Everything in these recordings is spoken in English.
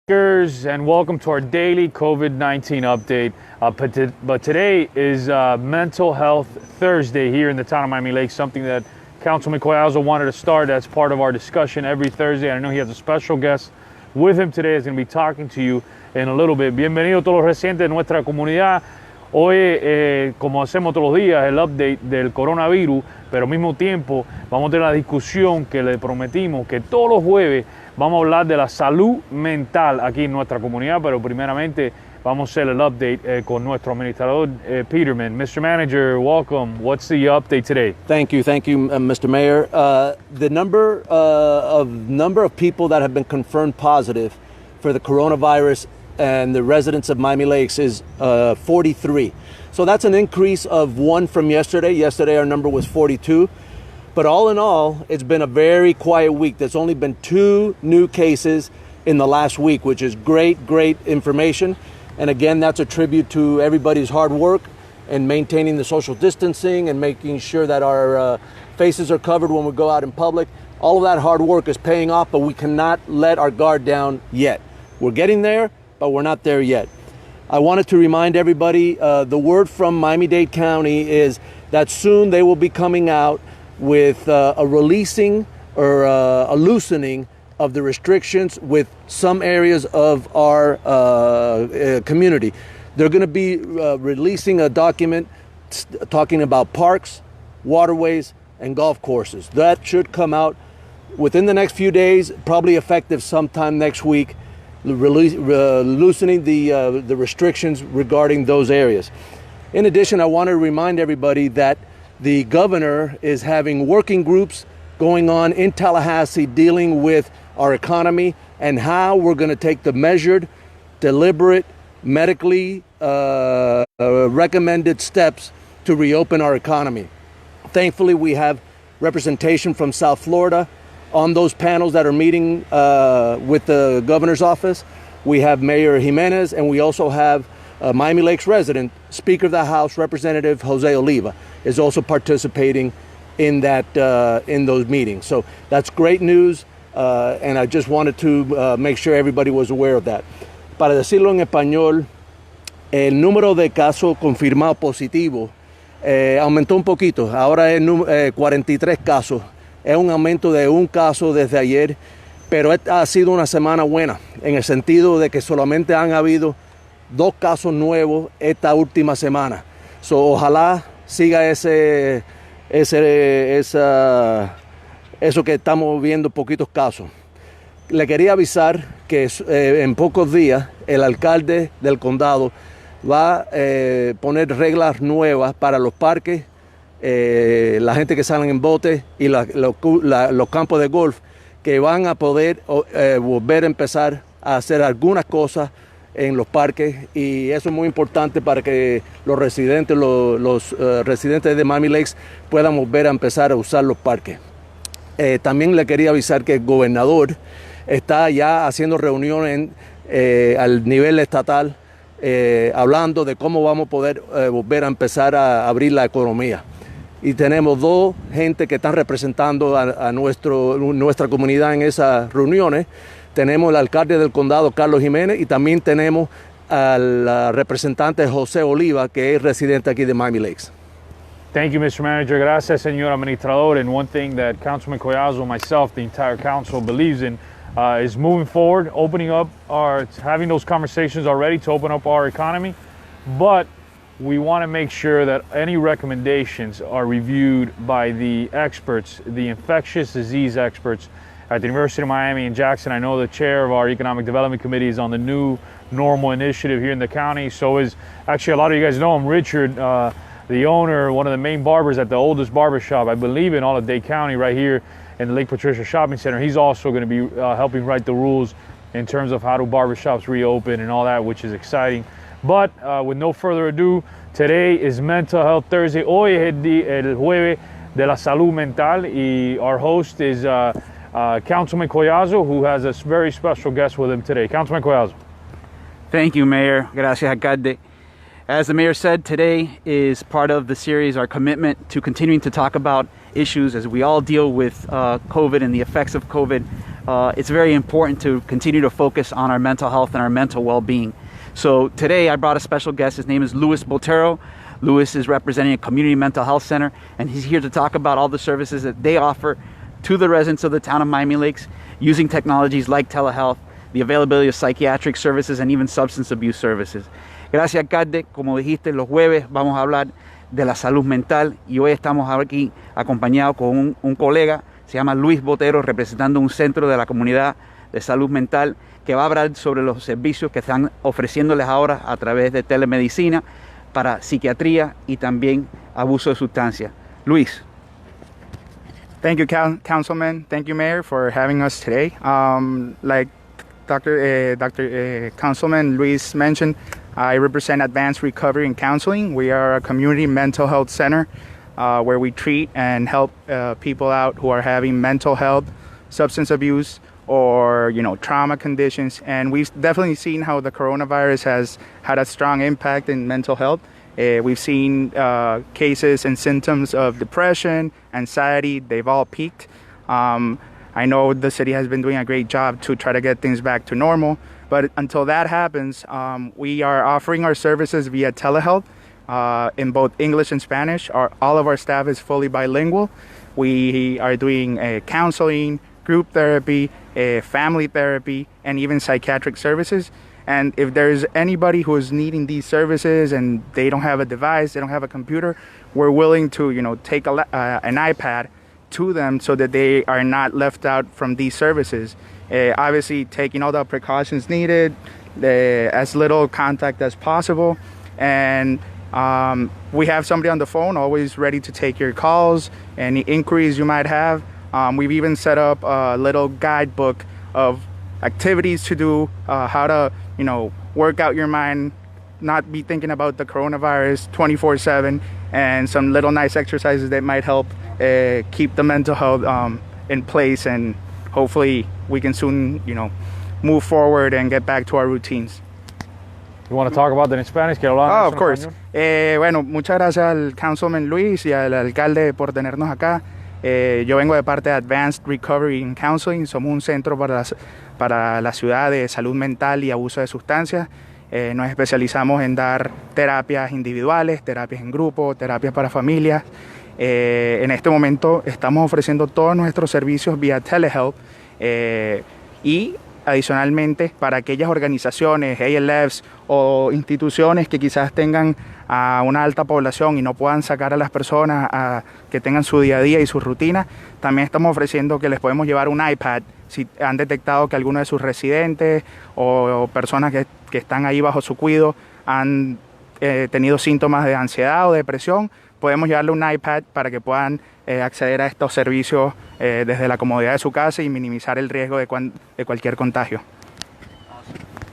And welcome to our daily COVID-19 update. But today is Mental Health Thursday here in the town of Miami Lakes, something that Councilman Collazo wanted to start as part of our discussion every Thursday. I know he has a special guest with him today. He's going to be talking to you in a little bit. Bienvenidos todos los residentes de nuestra comunidad. Hoy, como hacemos todos los días, el update del coronavirus, pero al mismo tiempo vamos a tener la discusión que le prometimos que todos los jueves vamos a hablar de la salud mental aquí en nuestra comunidad, pero primeramente vamos a hacer el update con nuestro administrador Pidermann. Mr. Manager, welcome. What's the update today? Thank you, Mr. Mayor. The number of people that have been confirmed positive for the coronavirus and the residents of Miami Lakes is 43. So that's an increase of 1 from yesterday. Yesterday our number was 42. But all in all, it's been a very quiet week. There's only been 2 new cases in the last week, which is great information. And again, that's a tribute to everybody's hard work and maintaining the social distancing and making sure that our faces are covered when we go out in public. All of that hard work is paying off, but we cannot let our guard down yet. We're getting there, but we're not there yet. I wanted to remind everybody, the word from Miami-Dade County is that soon they will be coming out with a releasing or a loosening of the restrictions with some areas of our community. They're going to be releasing a document talking about parks, waterways, and golf courses. That should come out within the next few days, probably effective sometime next week, loosening the restrictions regarding those areas. In addition, I want to remind everybody that the governor is having working groups going on in Tallahassee dealing with our economy and how we're going to take the measured, deliberate, medically recommended steps to reopen our economy. Thankfully, we have representation from South Florida on those panels that are meeting with the governor's office. We have Mayor Jimenez, and we also have Miami Lakes resident, Speaker of the House, Representative Jose Oliva, is also participating in that in those meetings. So that's great news, and I just wanted to make sure everybody was aware of that. Para decirlo en español, el número de casos confirmados positivos aumentó un poquito. Ahora es 43 casos. Es un aumento de 1 caso desde ayer, pero ha sido una semana buena, en el sentido de que solamente han habido 2 casos nuevos esta última semana. So, ojalá siga eso que estamos viendo, poquitos casos. Le quería avisar que en pocos días el alcalde del condado va a poner reglas nuevas para los parques, la gente que salen en bote y los campos de golf, que van a poder volver a empezar a hacer algunas cosas en los parques, y eso es muy importante para que los residentes de Miami Lakes puedan volver a empezar a usar los parques. También le quería avisar que el gobernador está ya haciendo reuniones al nivel estatal, hablando de cómo vamos a poder volver a empezar a abrir la economía. Y tenemos 2 gente que están representando a nuestra comunidad en esas reuniones. Tenemos el alcalde del condado, Carlos Jiménez, y también tenemos al representante José Oliva, que es residente aquí de Miami Lakes. Thank you, Mr. Manager. Gracias, señor administrador. And one thing that Councilman Collazo, myself, the entire council believes in is moving forward, having those conversations already to open up our economy. But we want to make sure that any recommendations are reviewed by the experts, the infectious disease experts at the University of Miami in Jackson. I know the chair of our Economic Development Committee is on the new normal initiative here in the county. So is actually, a lot of you guys know him, Richard, the owner, one of the main barbers at the oldest barbershop, I believe, in all of Dade County, right here in the Lake Patricia Shopping Center. He's also going to be helping write the rules in terms of how do barbershops reopen and all that, which is exciting. But with no further ado, today is Mental Health Thursday. Hoy es el jueves de la salud mental, y our host is Councilman Collazo, who has a very special guest with him today. Councilman Collazo. Thank you, Mayor. Gracias, alcalde. As the mayor said, today is part of the series, our commitment to continuing to talk about issues as we all deal with COVID and the effects of COVID it's very important to continue to focus on our mental health and our mental well-being. So today I brought a special guest. His name is Luis Botero. Luis is representing a community mental health center, and he's here to talk about all the services that they offer to the residents of the town of Miami Lakes using technologies like telehealth, the availability of psychiatric services, and even substance abuse services. Gracias, alcalde. Como dijiste, los jueves vamos a hablar de la salud mental y hoy estamos aquí acompañados con un colega, se llama Luis Botero, representando un centro de la comunidad de salud mental que va a hablar sobre los servicios que están ofreciéndoles ahora a través de telemedicina para psiquiatría y también abuso de sustancias. Luis. Thank you, Councilman. Thank you, Mayor, for having us today. Like Councilman Luis mentioned, I represent Advanced Recovery and Counseling. We are a community mental health center where we treat and help people out who are having mental health, substance abuse, or trauma conditions. And we've definitely seen how the coronavirus has had a strong impact in mental health. We've seen cases and symptoms of depression, anxiety. They've all peaked. I know the city has been doing a great job to try to get things back to normal, but until that happens, we are offering our services via telehealth in both English and Spanish. All of our staff is fully bilingual. We are doing counseling, group therapy, family therapy, and even psychiatric services. And if there's anybody who is needing these services and they don't have a device, they don't have a computer, we're willing to take an iPad to them so that they are not left out from these services. Obviously taking all the precautions needed, as little contact as possible. And we have somebody on the phone always ready to take your calls, any inquiries you might have. We've even set up a little guidebook of activities to do, how to work out your mind, not be thinking about the coronavirus 24/7, and some little nice exercises that might help keep the mental health in place, and hopefully we can soon move forward and get back to our routines. You want to talk about that in Spanish? ¿Quiere hablar Oh, en of course. español? Bueno, muchas gracias al Councilman Luis y al alcalde por tenernos acá. Yo vengo de parte de Advanced Recovery and Counseling. Somos un centro para la ciudad de salud mental y abuso de sustancias. Nos especializamos en dar terapias individuales, terapias en grupo, terapias para familias. En este momento estamos ofreciendo todos nuestros servicios vía telehealth y adicionalmente para aquellas organizaciones, ALFs o instituciones que quizás tengan a una alta población y no puedan sacar a las personas a que tengan su día a día y su rutina, también estamos ofreciendo que les podemos llevar un iPad si han detectado que alguno de sus residentes o personas que están ahí bajo su cuidado han tenido síntomas de ansiedad o depresión. Podemos llevarle un iPad para que puedan acceder a estos servicios desde la comodidad de su casa y minimizar el riesgo de cualquier contagio.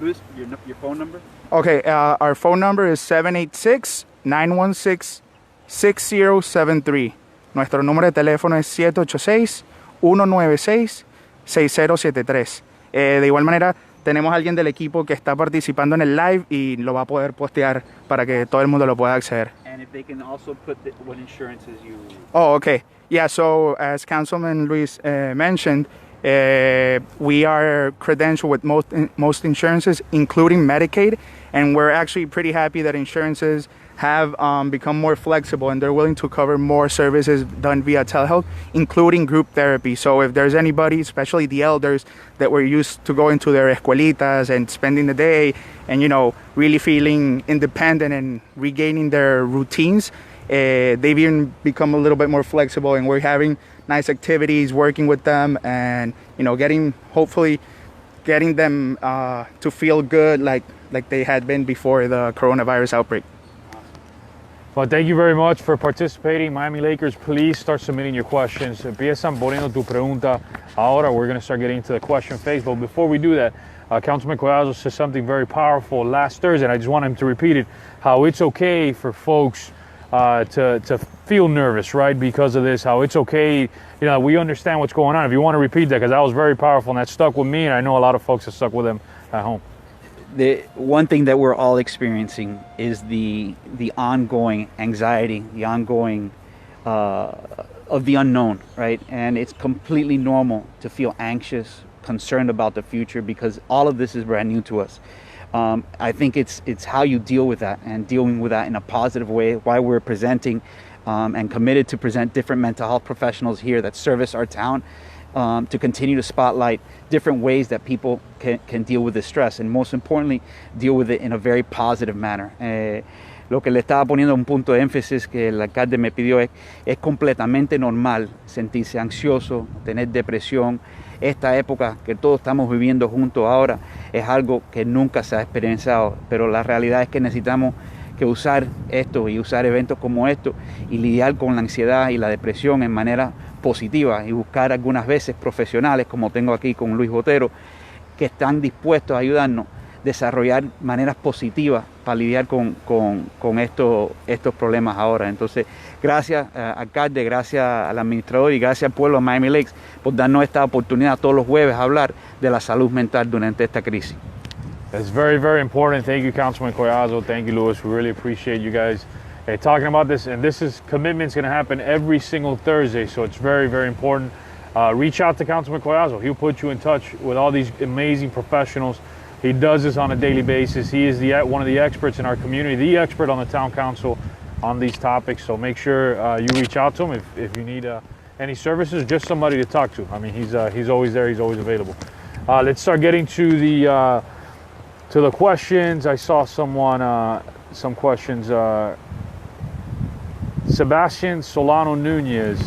Luis, your phone number? Okay, our phone number is 786-916-6073. Nuestro número de teléfono es 786-196-6073. De igual manera, tenemos a alguien del equipo que está participando en el live y lo va a poder postear para que todo el mundo lo pueda acceder. And if they can also put what insurances you... Oh, okay. Yeah, so as Councilman Luis mentioned, we are credentialed with most insurances, including Medicaid, and we're actually pretty happy that insurances have become more flexible and they're willing to cover more services done via telehealth, including group therapy. So if there's anybody, especially the elders, that were used to going to their escuelitas and spending the day and, really feeling independent and regaining their routines, they've even become a little bit more flexible, and we're having nice activities, working with them, and hopefully getting them to feel good like they had been before the coronavirus outbreak. Well, thank you very much for participating. Miami Lakers, please start submitting your questions. Empiezan poniendo tu pregunta ahora. We're going to start getting into the question phase. But before we do that, Councilman Collazo said something very powerful last Thursday, and I just want him to repeat it, how it's okay for folks to feel nervous, right, because of this, how it's okay, we understand what's going on. If you want to repeat that, because that was very powerful, and that stuck with me, and I know a lot of folks have stuck with them at home. The one thing that we're all experiencing is the ongoing anxiety, the ongoing of the unknown, right? And it's completely normal to feel anxious, concerned about the future, because all of this is brand new to us. I think it's how you deal with that, and dealing with that in a positive way, why we're presenting and committed to present different mental health professionals here that service our town, to continue to spotlight different ways that people can deal with this stress, and most importantly, deal with it in a very positive manner. Lo que le estaba poniendo un punto de énfasis que el alcalde me pidió es completamente normal sentirse ansioso, tener depresión. Esta época que todos estamos viviendo juntos ahora es algo que nunca se ha experienciado, pero la realidad es que necesitamos que usar esto y usar eventos como estos y lidiar con la ansiedad y la depresión en manera positiva, y buscar algunas veces profesionales, como tengo aquí con Luis Botero, que están dispuestos a ayudarnos a desarrollar maneras positivas para lidiar con estos problemas ahora. Entonces, gracias alcalde, gracias al administrador y gracias al pueblo de Miami Lakes por darnos esta oportunidad todos los jueves a hablar de la salud mental durante esta crisis. That's very, very important. Thank you, Councilman Collazo. Thank you, Louis. We really appreciate you guys talking about this. And commitment's going to happen every single Thursday, so it's very, very important. Reach out to Councilman Collazo. He'll put you in touch with all these amazing professionals. He does this on a daily basis. He is one of the experts in our community, the expert on the town council on these topics. So make sure you reach out to him if you need any services, just somebody to talk to. I mean, he's always there. He's always available. Let's start getting to the questions. I saw some questions. Sebastian Solano Nunez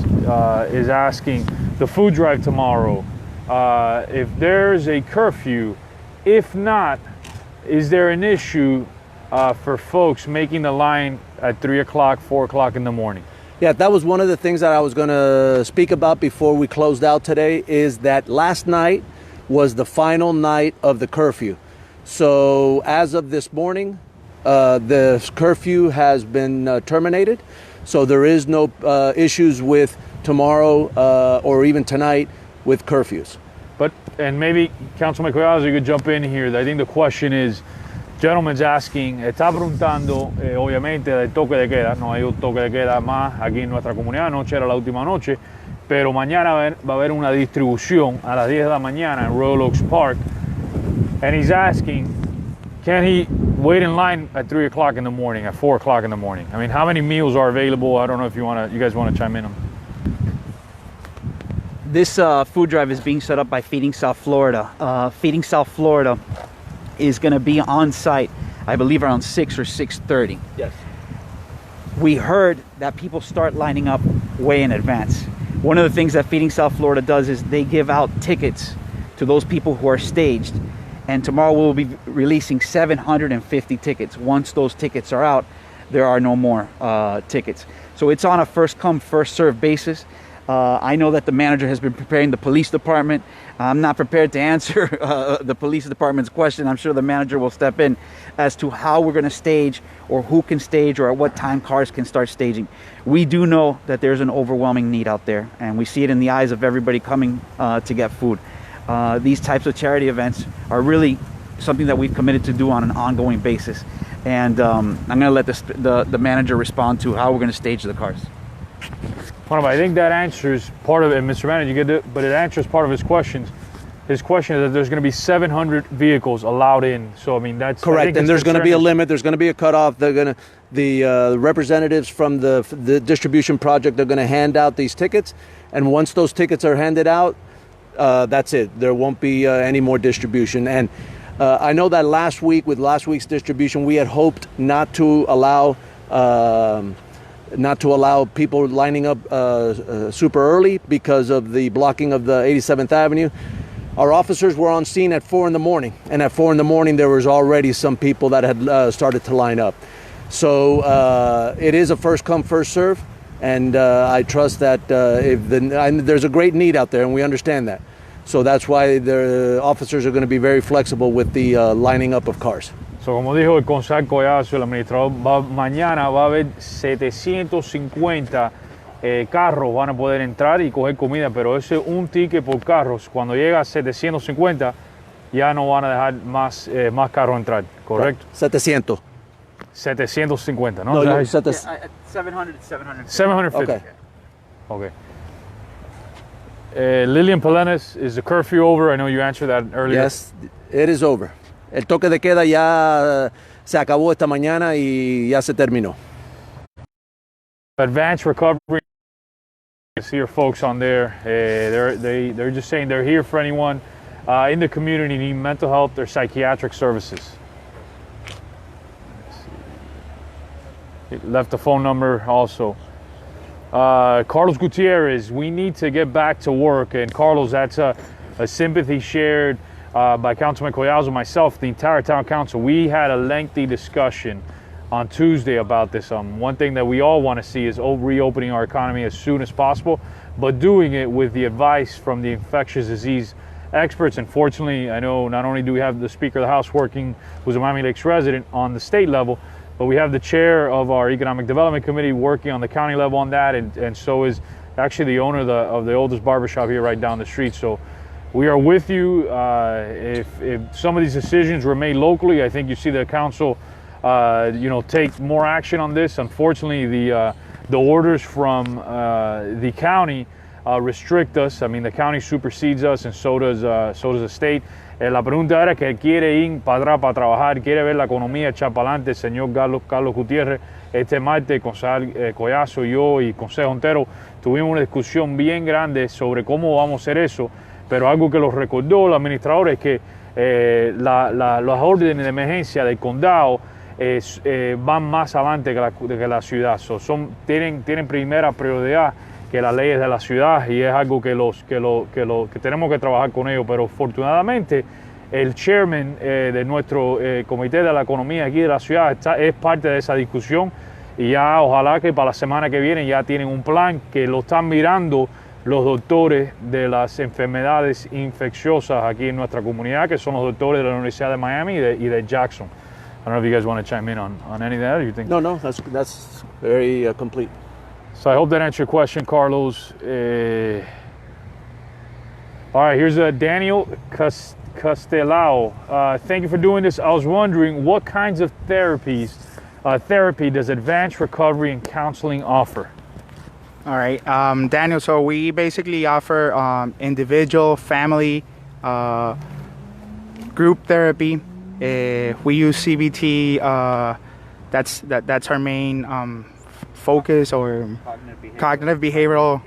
is asking the food drive tomorrow. If there's a curfew, if not, is there an issue for folks making the line at 3 o'clock, 4 o'clock in the morning? Yeah, that was one of the things that I was going to speak about before we closed out today, is that last night was the final night of the curfew. So as of this morning, the curfew has been terminated. So there is no issues with tomorrow or even tonight with curfews. And maybe Councilman Collazo, you could jump in here. I think the question is, gentleman's asking, está preguntando, obviamente, del toque de queda. No hay un toque de queda más aquí en nuestra comunidad. Anoche era la última noche, pero mañana va a haber una distribución a las 10 de la mañana en Royal Oaks Park. And he's asking, can he wait in line at 3 o'clock in the morning, at 4 o'clock in the morning? I mean, how many meals are available? I don't know if you guys want to chime in on. This food drive is being set up by Feeding South Florida. Feeding South Florida is going to be on site, I believe, around 6 or 6:30. Yes. We heard that people start lining up way in advance. One of the things that Feeding South Florida does is they give out tickets to those people who are staged. And tomorrow we'll be releasing 750 tickets. Once those tickets are out, there are no more tickets. So it's on a first come, first served basis. I know that the manager has been preparing the police department. I'm not prepared to answer the police department's question. I'm sure the manager will step in as to how we're going to stage, or who can stage, or at what time cars can start staging. We do know that there's an overwhelming need out there, and we see it in the eyes of everybody coming to get food. These types of charity events are really something that we've committed to do on an ongoing basis. And I'm going to let the manager respond to how we're going to stage the cars. Well, I think that answers part of it, Mr. Manager. You get it, but it answers part of his questions. His question is that there's going to be 700 vehicles allowed in. So I mean, that's correct. And there's going to be a limit. There's going to be a cutoff. The representatives from the distribution project, they're going to hand out these tickets, and once those tickets are handed out, that's it. There won't be any more distribution. And I know that last week, with last week's distribution, we had hoped not to allow people lining up super early because of the blocking of the 87th Avenue. Our officers were on scene at 4 in the morning, and at 4 in the morning there was already some people that had started to line up. So it is a first come, first serve, and I trust that there's a great need out there, and we understand that. So that's why the officers are going to be very flexible with the lining up of cars. So, como dijo el concejal Collazo, el administrador, mañana va a haber 750 carros van a poder entrar y coger comida, pero ese es un ticket por carros. Cuando llega a 750, ya no van a dejar más carros entrar, ¿correcto? 700. 750, ¿no? No, 700 to 750. 750. Okay. Okay. Lillian Pelenes, is the curfew over? I know you answered that earlier. Yes, it is over. El toque de queda ya se acabó esta mañana y ya se terminó. Advanced recovery. I see your folks on there. They're just saying they're here for anyone in the community needing mental health or psychiatric services. Left the phone number also. Carlos Gutierrez, we need to get back to work. And Carlos, that's a sympathy shared by Councilman Collazo, myself, the entire town council. We had a lengthy discussion on Tuesday about this. One thing that we all want to see is reopening our economy as soon as possible, but doing it with the advice from the infectious disease experts. Unfortunately, I know not only do we have the Speaker of the House working, who's a Miami Lakes resident, on the state level, but we have the chair of our Economic Development Committee working on the county level on that, and so is actually the owner of the oldest barbershop here right down the street. So we are with you. If some of these decisions were made locally, I think you see the council take more action on this. Unfortunately, the orders from the county restrict us. I mean, the county supersedes us, and so does the state. La pregunta era que quiere ir para atrás para trabajar, quiere ver la economía echar para adelante. Señor Carlos Gutiérrez, este martes, concejal Collazo, yo y consejo entero tuvimos una discusión bien grande sobre cómo vamos a hacer eso, pero algo que los recordó el administrador es que las órdenes de emergencia del condado van más adelante que la ciudad. Tienen primera prioridad que las leyes de la ciudad, y es algo que tenemos que trabajar con ellos. Pero afortunadamente el chairman de nuestro comité de la economía aquí de la ciudad es parte de esa discusión, y ya ojalá que para la semana que viene ya tienen un plan que lo están mirando los doctores de las enfermedades infecciosas aquí en nuestra comunidad, que son los doctores de la Universidad de Miami y de Jackson. I don't know if you guys want to chime in on any of that, or you think? No, that's very complete. So I hope that answered your question, Carlos. All right, here's Daniel Castelao. Thank you for doing this. I was wondering, what kinds of therapy does Advanced Recovery and Counseling offer? All right, Daniel, so we basically offer individual, family, group therapy. We use CBT. That's our main focus, or cognitive behavioral,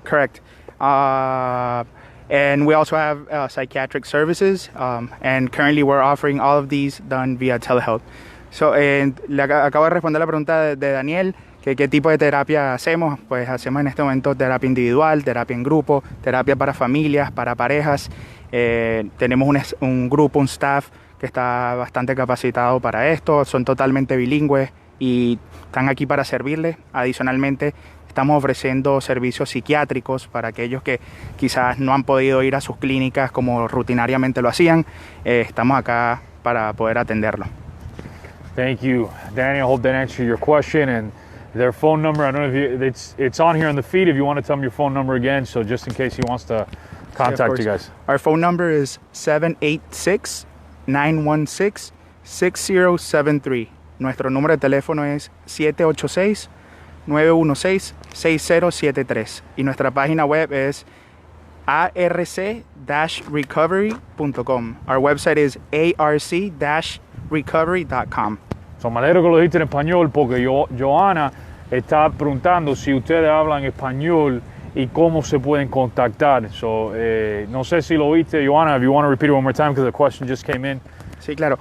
correct. And we also have psychiatric services, and currently we're offering all of these done via telehealth. So, acabo de responder la pregunta de Daniel, que qué tipo de terapia hacemos. Pues hacemos en este momento terapia individual, terapia en grupo, terapia para familias, para parejas. Tenemos un grupo, un staff que está bastante capacitado para esto. Son totalmente bilingües y están aquí para servirles. Adicionalmente, estamos ofreciendo servicios psiquiátricos para aquellos que quizás no han podido ir a sus clínicas como rutinariamente lo hacían. Estamos acá para poder atenderlo. Thank you, Daniel. I hope that answered your question. And their phone number, I don't know if it's on here on the feed if you want to tell them your phone number again, so just in case he wants to contact you guys. Our phone number is 786-916-6073. Nuestro número de teléfono es 786-916-6073. Y nuestra página web es arc-recovery.com. Our website is arc-recovery.com. So, me alegro que lo dijiste en español, porque Johanna está preguntando si ustedes hablan español y cómo se pueden contactar. So, no sé si lo viste, Johanna, if you want to repeat it one more time because the question just came in. Sí, claro.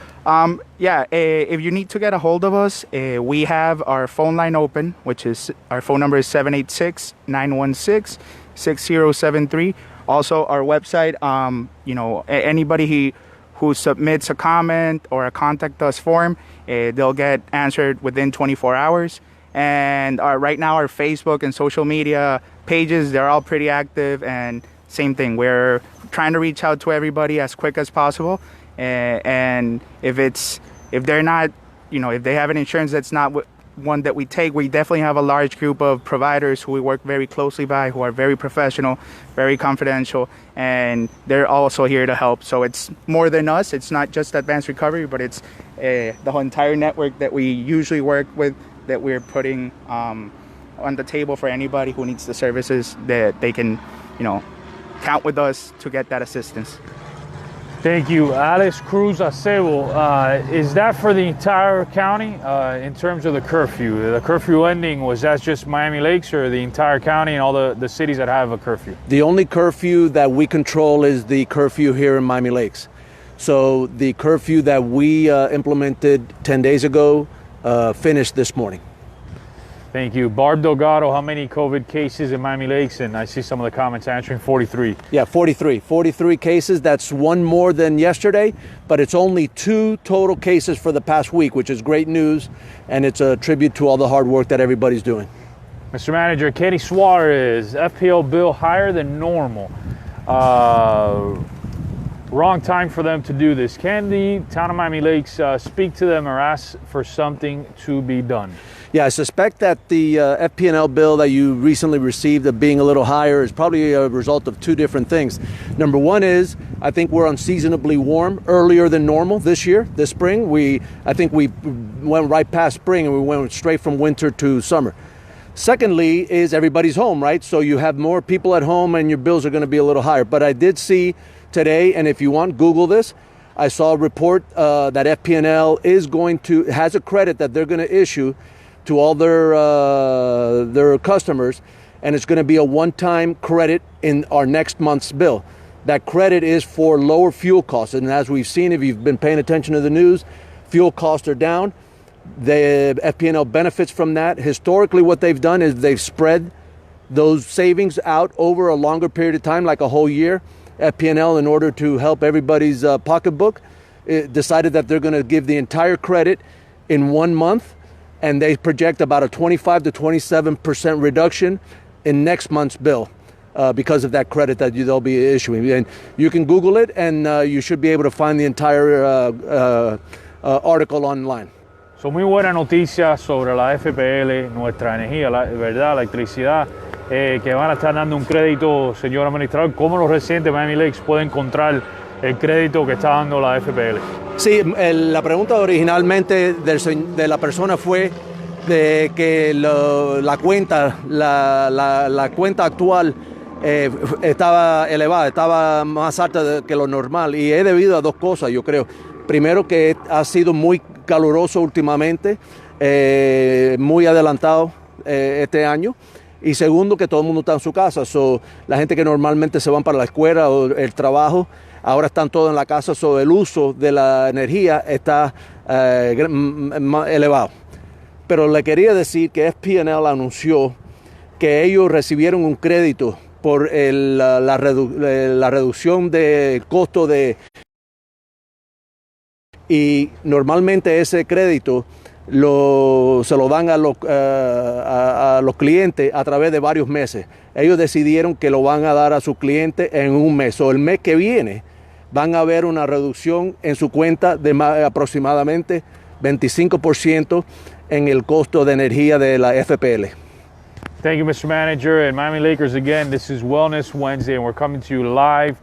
If you need to get a hold of us, we have our phone line open, which is, our phone number is 786-916-6073. Also, our website, anybody who submits a comment or a contact us form, they'll get answered within 24 hours. And right now, our Facebook and social media pages, they're all pretty active, and same thing. We're trying to reach out to everybody as quick as possible. And if they're not, if they have an insurance that's not one that we take, we definitely have a large group of providers who we work very closely by, who are very professional, very confidential, and they're also here to help. So it's more than us. It's not just Advanced Recovery, but it's the whole entire network that we usually work with, that we're putting on the table for anybody who needs the services that they can, count with us to get that assistance. Thank you. Alex Cruz Acebo, is that for the entire county in terms of the curfew? The curfew ending, was that just Miami Lakes or the entire county and all the cities that have a curfew? The only curfew that we control is the curfew here in Miami Lakes. So the curfew that we implemented 10 days ago finished this morning. Thank you. Barb Delgado, how many COVID cases in Miami Lakes? And I see some of the comments answering 43. Yeah, 43. 43 cases. That's one more than yesterday, but it's only 2 total cases for the past week, which is great news, and it's a tribute to all the hard work that everybody's doing. Mr. Manager, Katie Suarez, FPL bill higher than normal. Wrong time for them to do this. Can the town of Miami Lakes speak to them or ask for something to be done? Yeah, I suspect that the FP&L bill that you recently received of being a little higher is probably a result of 2 different things. Number one is, I think we're unseasonably warm earlier than normal this year, this spring. I think we went right past spring and we went straight from winter to summer. Secondly is everybody's home, right? So you have more people at home and your bills are going to be a little higher. But I did see today, and if you want, Google this, I saw a report that FP&L has a credit that they're going to issue to all their customers, and it's going to be a one-time credit in our next month's bill. That credit is for lower fuel costs, and as we've seen, if you've been paying attention to the news, fuel costs are down. The FP&L benefits from that. Historically, what they've done is they've spread those savings out over a longer period of time, like a whole year. FP&L, in order to help everybody's pocketbook, decided that they're going to give the entire credit in 1 month, and they project about a 25 to 27% reduction in next month's bill because of that credit that they'll be issuing. And you can Google it, and you should be able to find the entire article online. So, muy buena noticia sobre la FPL, nuestra energía, ¿verdad? La electricidad, que van a estar dando un crédito, señor administrador. ¿Cómo los residentes de Miami Lakes pueden encontrar el crédito que está dando la FPL? Sí, la pregunta originalmente de la persona fue de que la cuenta actual estaba elevada, estaba más alta que lo normal, y es debido a 2 cosas, yo creo. Primero, que ha sido muy caluroso últimamente, muy adelantado este año. Y segundo, que todo el mundo está en su casa. La gente que normalmente se van para la escuela o el trabajo, ahora están todos en la casa. El uso de la energía está elevado. Pero le quería decir que FP&L anunció que ellos recibieron un crédito por la reducción del costo y normalmente ese crédito se lo dan a los clientes a través de varios meses. Ellos decidieron que lo van a dar a sus clientes en un mes. El mes que viene van a ver una reducción en su cuenta de aproximadamente 25% en el costo de energía de la FPL. Thank you, Mr. Manager. And Miami Lakers, again, this is Wellness Wednesday, and we're coming to you live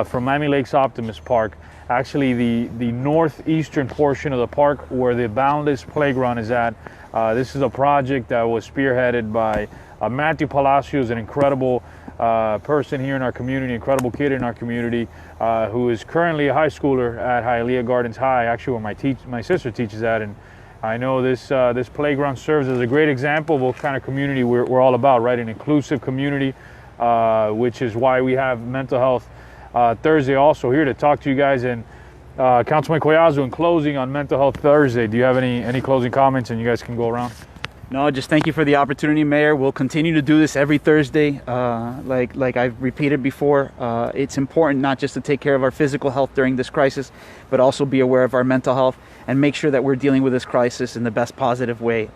from Miami Lakes Optimist Park. Actually, the northeastern portion of the park where the Boundless Playground is at. This is a project that was spearheaded by Matthew Palacios, an incredible person here in our community, incredible kid in our community, who is currently a high schooler at Hialeah Gardens High, actually where my sister teaches at. And I know this playground serves as a great example of what kind of community we're all about, right? An inclusive community, which is why we have mental health Thursday also here to talk to you guys. And Councilman Collazo, in closing on Mental Health Thursday, do you have any closing comments, and you guys can go around? No, just thank you for the opportunity, Mayor. We'll continue to do this every Thursday. Like I've repeated before, it's important not just to take care of our physical health during this crisis, but also be aware of our mental health and make sure that we're dealing with this crisis in the best positive way,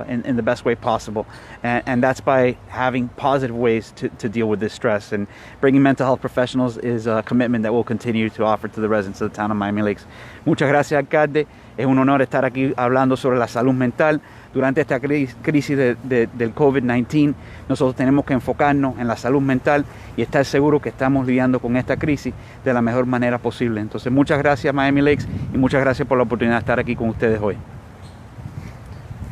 in the best way possible. And that's by having positive ways to deal with this stress. And bringing mental health professionals is a commitment that we'll continue to offer to the residents of the town of Miami Lakes. Muchas gracias, alcalde. Es un honor estar aquí hablando sobre la salud mental. Durante esta crisis del COVID-19, nosotros tenemos que enfocarnos en la salud mental y estar seguros que estamos lidiando con esta crisis de la mejor manera posible. Entonces, muchas gracias, Miami Lakes, y muchas gracias por la oportunidad de estar aquí con ustedes hoy.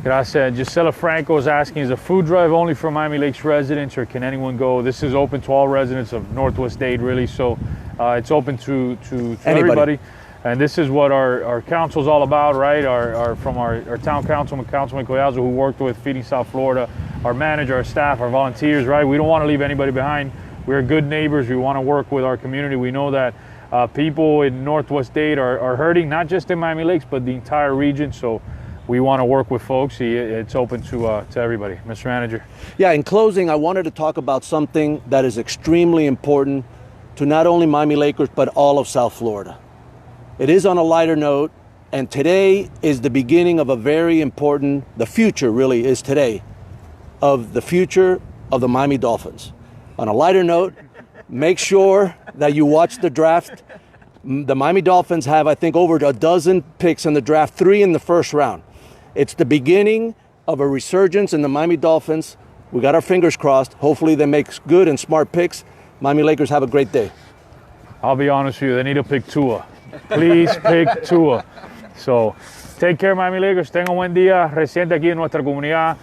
Gracias. Gisela Franco is asking, is a food drive only for Miami Lakes residents, or can anyone go? This is open to all residents of Northwest Dade, really. So it's open to everybody. And this is what our council is all about, right? From our town councilman, Councilman Collazo, who worked with Feeding South Florida, our manager, our staff, our volunteers, right? We don't want to leave anybody behind. We're good neighbors. We want to work with our community. We know that people in Northwest Dade are hurting, not just in Miami Lakes, but the entire region. So we want to work with folks. It's open to everybody. Mr. Manager. Yeah, in closing, I wanted to talk about something that is extremely important to not only Miami Lakers, but all of South Florida. It is on a lighter note, and today is the beginning of a very important, the future really is today, of the future of the Miami Dolphins. On a lighter note, make sure that you watch the draft. The Miami Dolphins have, I think, over a dozen picks in the draft, 3 in the first round. It's the beginning of a resurgence in the Miami Dolphins. We got our fingers crossed. Hopefully they make good and smart picks. Miami Lakers, have a great day. I'll be honest with you, they need to pick Tua. Please pick Tua. So, take care, Miami Lakers. Tengan un buen día. Reciente aquí en nuestra comunidad.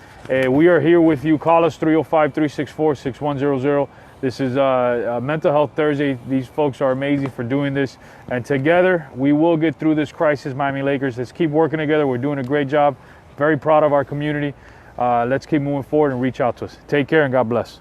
We are here with you. Call us 305-364-6100. This is Mental Health Thursday. These folks are amazing for doing this. And together, we will get through this crisis, Miami Lakers. Let's keep working together. We're doing a great job. Very proud of our community. Let's keep moving forward and reach out to us. Take care and God bless.